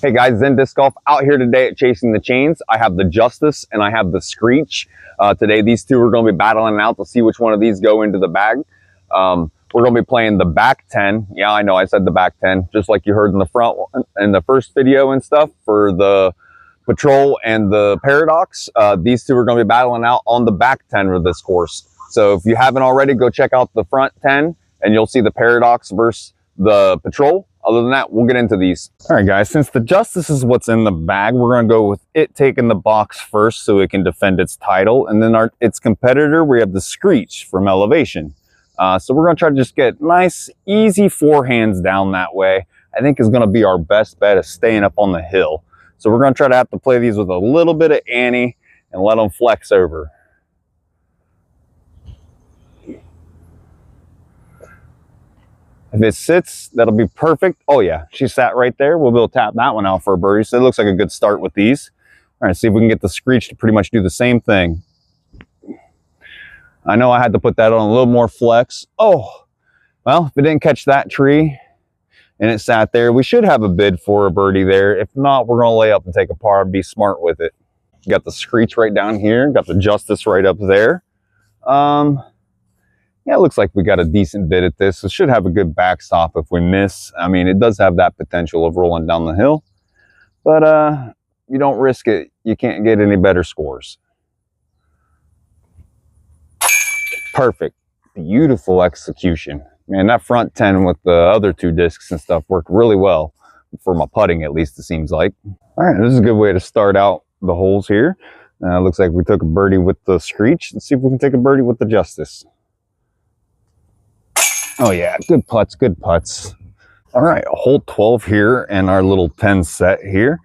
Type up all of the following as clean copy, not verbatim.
Hey guys, Zen Disc Golf out here today at Chasing the Chains. I have the Justice and I have the Screech. Today these two are going to be battling out to see which one of these go into the bag. We're going to be playing the back 10. Yeah, I know I said the back 10, just like you heard in the front in the first video and stuff for the Patrol and the Paradox. These two are going to be battling out on the back 10 of this course. So if you haven't already, go check out the front 10 and you'll see the Paradox versus the Patrol. Other than that, we'll get into these. All right, guys, since the Justice is what's in the bag, we're going to go with it taking the box first so it can defend its title. And then its competitor, we have the Screech from Elevation. So we're going to try to just get nice, easy forehands down that way. I think is going to be our best bet of staying up on the hill. So we're going to try to have to play these with a little bit of ante and let them flex over. If it sits, that'll be perfect. Oh yeah, she sat right there. We'll be able to tap that one out for a birdie. So it looks like a good start with these. All right, see if we can get the Screech to pretty much do the same thing. I know I had to put that on a little more flex. Oh, well, if it didn't catch that tree and it sat there, we should have a bid for a birdie there. If not, we're gonna lay up and take a par and be smart with it. Got the Screech right down here. Got the Justice right up there. Yeah, it looks like we got a decent bid at this. It should have a good backstop if we miss. I mean, it does have that potential of rolling down the hill. But you don't risk it, you can't get any better scores. Perfect. Beautiful execution. Man, that front 10 with the other two discs and stuff worked really well. For my putting, at least, it seems like. All right, this is a good way to start out the holes here. Looks like we took a birdie with the Screech. Let's see if we can take a birdie with the Justice. Oh yeah, good putts, good putts. All right, hole 12 here and our little 10 set here.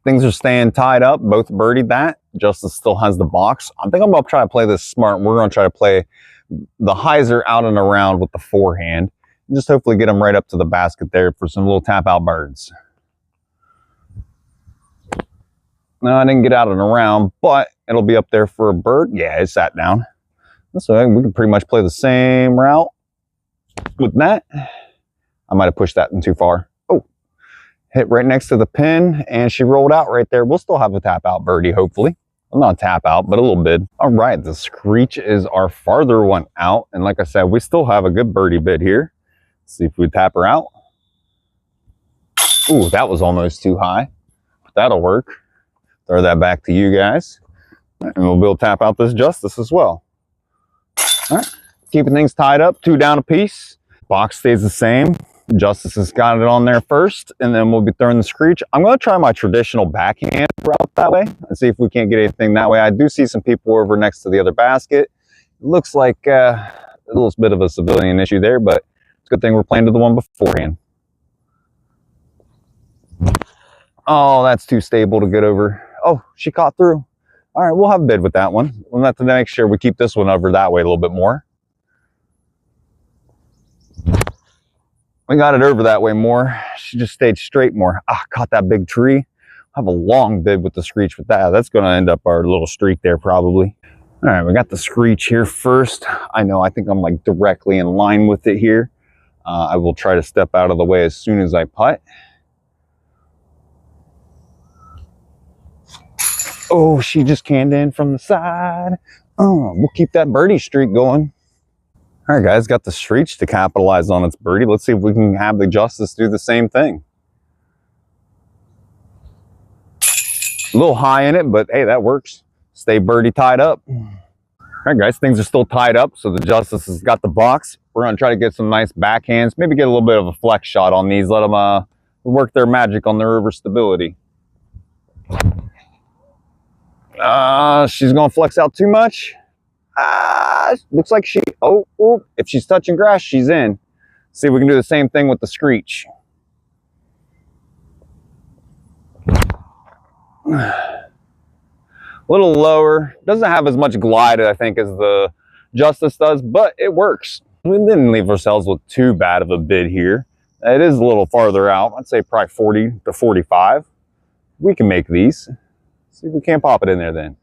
Things are staying tied up, both birdied that. Justice still has the box. I think I'm gonna try to play this smart. We're gonna try to play the hyzer out and around with the forehand. And just hopefully get them right up to the basket there for some little tap out birds. No, I didn't get out and around, but it'll be up there for a bird. Yeah, it sat down. So we can pretty much play the same route with that. I might have pushed that in too far. Oh, hit right next to the pin and she rolled out right there. We'll still have a tap out birdie, hopefully. Well, not a tap out, but a little bit. All right, the Screech is our farther one out. And like I said, we still have a good birdie bid here. Let's see if we tap her out. Ooh, that was almost too high. But that'll work. Throw that back to you guys. And we'll be able to tap out this Justice as well. All right, keeping things tied up, 2 down a piece. Box stays the same. Justice has got it on there first, and then we'll be throwing the Screech. I'm going to try my traditional backhand route that way and see if we can't get anything that way. I do see some people over next to the other basket. It looks like a little bit of a civilian issue there, but it's a good thing we're playing to the one beforehand. Oh, that's too stable to get over. Oh, she caught through. All right, we'll have a bid with that one. We'll have to make sure we keep this one over that way a little bit more. We got it over that way more. She just stayed straight more. Ah, caught that big tree. I'll have a long bid with the Screech with that. That's going to end up our little streak there probably. All right, we got the Screech here first. I think I'm like directly in line with it here. I will try to step out of the way as soon as I putt. Oh, she just canned in from the side. Oh, we'll keep that birdie streak going. All right, guys, got the Screech to capitalize on its birdie. Let's see if we can have the Justice do the same thing. A little high in it, but hey, that works. Stay birdie tied up. All right, guys, things are still tied up, so the Justice has got the box. We're going to try to get some nice backhands, maybe get a little bit of a flex shot on these, let them work their magic on their river stability. She's going to flex out too much. Looks like she, oh, if she's touching grass, she's in. See if we can do the same thing with the Screech. A little lower. Doesn't have as much glide, I think, as the Justice does, but it works. We didn't leave ourselves with too bad of a bid here. It is a little farther out. I'd say probably 40 to 45. We can make these. See if we can't pop it in there then.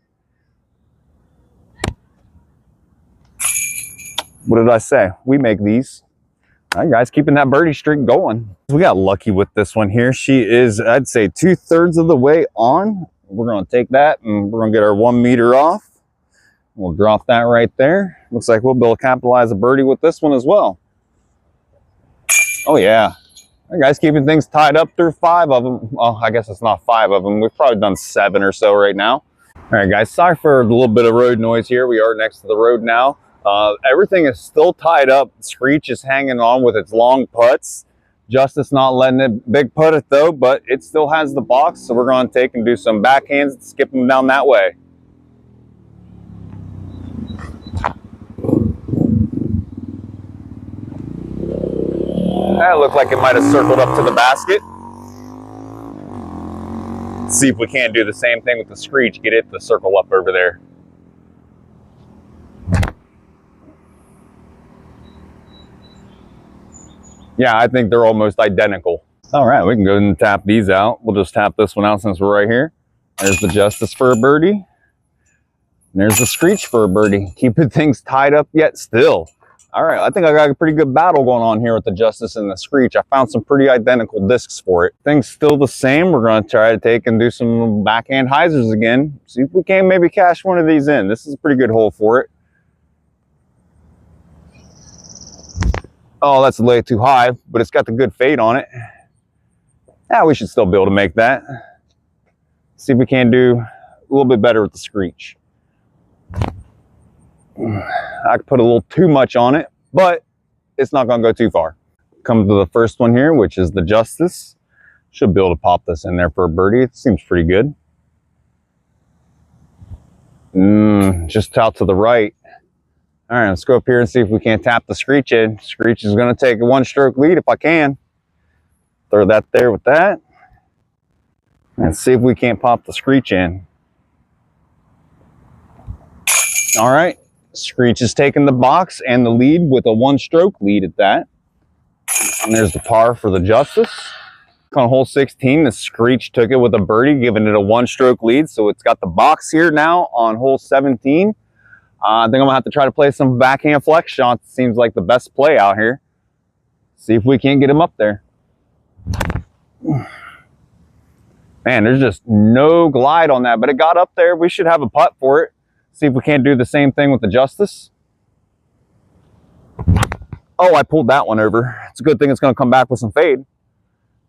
What did I say? We make these. All right, guys, keeping that birdie streak going. We got lucky with this one here. She is, I'd say, 2/3 of the way on. We're going to take that and we're going to get our 1 meter off. We'll drop that right there. Looks like we'll be able to capitalize a birdie with this one as well. Oh, yeah. All right, guys, keeping things tied up through 5 of them. Well, I guess it's not 5 of them. We've probably done 7 or so right now. All right, guys, sorry for a little bit of road noise here. We are next to the road now. Everything is still tied up. Screech is hanging on with its long putts. Justice not letting it big putt it though, but it still has the box. So we're going to take and do some backhands and skip them down that way. That looked like it might have circled up to the basket. Let's see if we can't do the same thing with the Screech. Get it to circle up over there. Yeah, I think they're almost identical. All right, we can go and tap these out. We'll just tap this one out since we're right here. There's the Justice for a birdie. And there's the Screech for a birdie. Keeping things tied up yet still. All right, I think I got a pretty good battle going on here with the Justice and the Screech. I found some pretty identical discs for it. Things still the same. We're going to try to take and do some backhand hyzers again. See if we can maybe cash one of these in. This is a pretty good hole for it. Oh, that's a lay too high, but it's got the good fade on it. Yeah, we should still be able to make that. See if we can do a little bit better with the Screech. I could put a little too much on it, but it's not going to go too far. Come to the first one here, which is the Justice. Should be able to pop this in there for a birdie. It seems pretty good. Just out to the right. All right, let's go up here and see if we can't tap the Screech in. Screech is going to take a 1-stroke lead if I can. Throw that there with that. And see if we can't pop the Screech in. All right, Screech is taking the box and the lead with a 1-stroke lead at that. And there's the par for the Justice. On hole 16, the Screech took it with a birdie, giving it a 1-stroke lead. So it's got the box here now on hole 17. I think I'm going to have to try to play some backhand flex shots. Seems like the best play out here. See if we can't get him up there. Man, there's just no glide on that, but it got up there. We should have a putt for it. See if we can't do the same thing with the Justice. Oh, I pulled that one over. It's a good thing it's going to come back with some fade.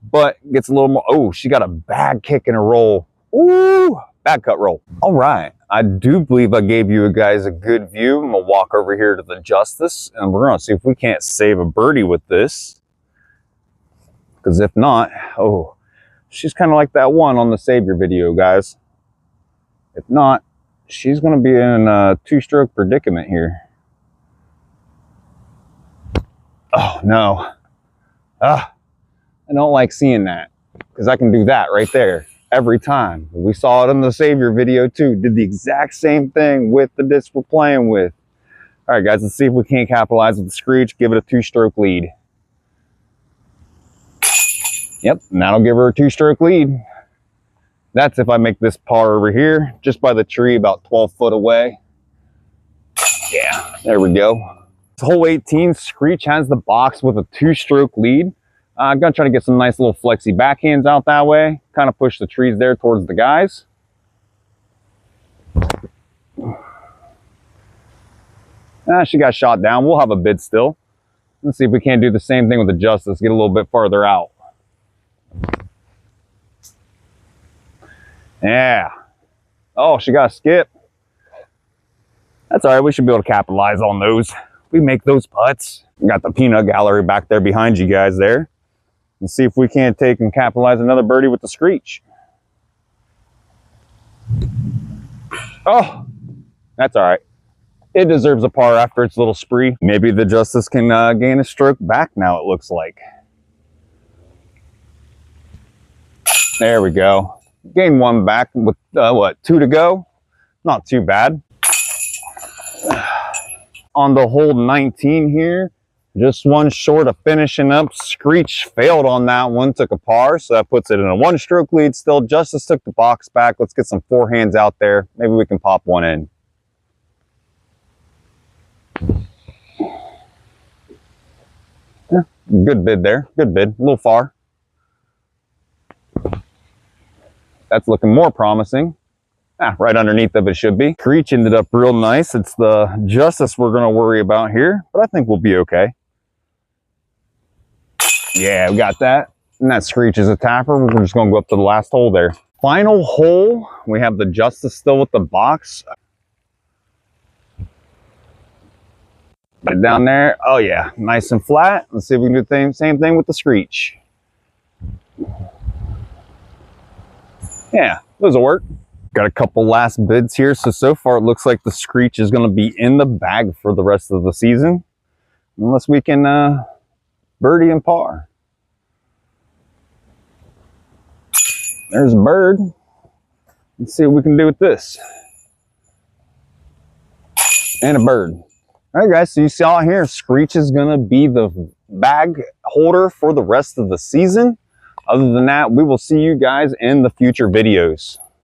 But gets a little more. Oh, she got a bad kick and a roll. Ooh, bad cut roll. All right. I do believe I gave you guys a good view. I'm going to walk over here to the Justice, and we're going to see if we can't save a birdie with this. Because if not, oh, she's kind of like that one on the Savior video, guys. If not, she's going to be in a 2-stroke predicament here. Oh, no. I don't like seeing that, because I can do that right there. Every time. We saw it in the Savior video too. Did the exact same thing with the disc we're playing with. All right, guys, let's see if we can't capitalize with the Screech. Give it a 2-stroke lead. Yep, and that'll give her a 2-stroke lead. That's if I make this par over here, just by the tree, about 12 foot away. Yeah, there we go. Hole 18, Screech has the box with a 2-stroke lead. I'm going to try to get some nice little flexy backhands out that way. Kind of push the trees there towards the guys. She got shot down. We'll have a bid still. Let's see if we can't do the same thing with the Justice. Get a little bit farther out. Yeah. Oh, she got a skip. That's all right. We should be able to capitalize on those. We make those putts. We got the peanut gallery back there behind you guys there. And see if we can't take and capitalize another birdie with the Screech. Oh, that's all right. It deserves a par after its little spree. Maybe the Justice can gain a stroke back now, it looks like. There we go. Gain 1 back with, 2 to go? Not too bad. On the hole 19 here, just 1 short of finishing up. Screech failed on that one, took a par, so that puts it in a 1-stroke lead still. Justice took the box back. Let's get some forehands out there. Maybe we can pop one in. Yeah, good bid there. Good bid. A little far. That's looking more promising. Right underneath of it should be. Screech ended up real nice. It's the Justice we're going to worry about here, but I think we'll be okay. Yeah, we got that. And that Screech is a tapper. We're just going to go up to the last hole there. Final hole. We have the Justice still with the box. Get down there. Oh yeah, nice and flat. Let's see if we can do the same thing with the Screech. Yeah, those will work. Got a couple last bids here. So far it looks like the Screech is going to be in the bag for the rest of the season. Unless we can birdie and par. There's a bird. Let's see what we can do with this. And a bird. All right, guys, so you saw here, Screech is going to be the bag holder for the rest of the season. Other than that, we will see you guys in the future videos.